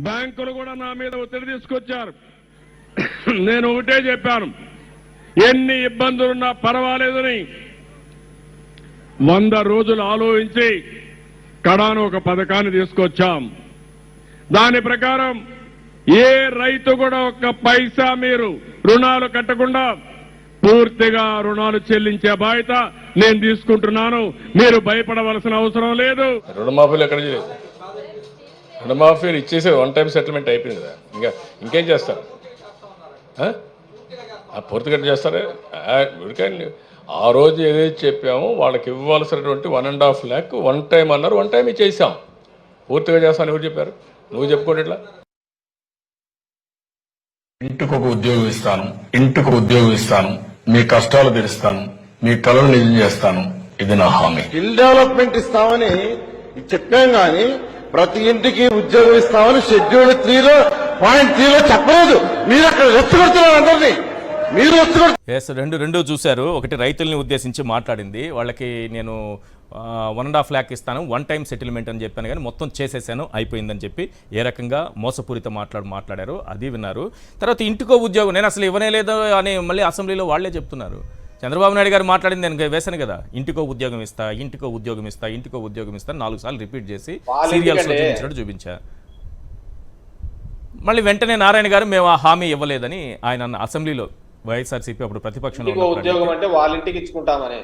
బ్యాంకులు కూడా నా మీద ఒత్తిడి తీసుకొచ్చారు. నేను ఒకటే చెప్పాను, ఎన్ని ఇబ్బందులున్నా పర్వాలేదని 100 రోజులు ఆలోచించి కడాను ఒక పథకాన్ని తీసుకొచ్చాం. దాని ప్రకారం ఏ రైతు కూడా ఒక్క పైసా మీరు రుణాలు కట్టకుండా పూర్తిగా రుణాలు చెల్లించే బాధ్యత నేను తీసుకుంటున్నాను. మీరు భయపడవలసిన అవసరం లేదు. రుణమాఫీలు ఎక్కడ చేయలేదు. రుణమాఫీలు ఇచ్చేసి వన్ టైం సెటిల్మెంట్ అయిపోయింది కదా, ఇంకేం చేస్తారు? పూర్తిగా చేస్తారే. ఉడికండి, ఆ రోజు ఏదైతే చెప్పామో వాళ్ళకి ఇవ్వాల్సినటువంటి 1.5 lakh వన్ టైం అన్నారు, వన్ టైం ఇచ్చేసాం. పూర్తిగా చేస్తాను ఎవరు చెప్పారు? నువ్వు చెప్పుకోండి. ఇట్లా ఇంటికొక ఉద్యోగం ఇస్తాను, ఇంటికి ఉద్యోగం ఇస్తాను, మీ కష్టాలు తీరుస్తాను, మీ కళలు నిజం చేస్తాను, ఇది నా హామీ. స్కిల్ డెవలప్మెంట్ ఇస్తామని చెప్పాం గాని ప్రతి ఇంటికి ఉద్యోగం ఇస్తామని షెడ్యూల్ 3లో పాయింట్ 3లో చెప్పలేదు. మీరు అక్కడ రెచ్చగొడుతున్నారు అందరినీ. మీరు రెండు చూశారు. ఒకటి రైతుల్ని ఉద్దేశించి మాట్లాడింది, వాళ్ళకి నేను 1.5 lakh ఇస్తాను, వన్ టైం సెటిల్మెంట్ అని చెప్పాను, కానీ మొత్తం చేసేసాను అయిపోయిందని చెప్పి ఏ రకంగా మోసపూరిత మాట్లాడారు అది విన్నారు. తర్వాత ఇంటికో ఉద్యోగం నేను అసలు ఇవ్వనే లేదు అని మళ్ళీ అసెంబ్లీలో వాళ్లే చెప్తున్నారు. చంద్రబాబు నాయుడు గారు మాట్లాడింది నేను వేశాను కదా, ఇంటికో ఉద్యోగం ఇస్తా, ఇంటికో ఉద్యోగం ఇస్తా, ఇంటికో ఉద్యోగం ఇస్తా 4 సార్లు రిపీట్ చేసి సీరియల్స్లో చూపించినట్టు చూపించా. మళ్ళీ వెంటనే నారాయణ గారు మేము ఆ హామీ ఇవ్వలేదని ఆయన అసెంబ్లీలో వైఎస్ఆర్సీపీ అప్పుడు ప్రతిపక్షంలో ఉద్యోగం అంటే వాళ్ళ ఇంటికి ఇచ్చుకుంటామని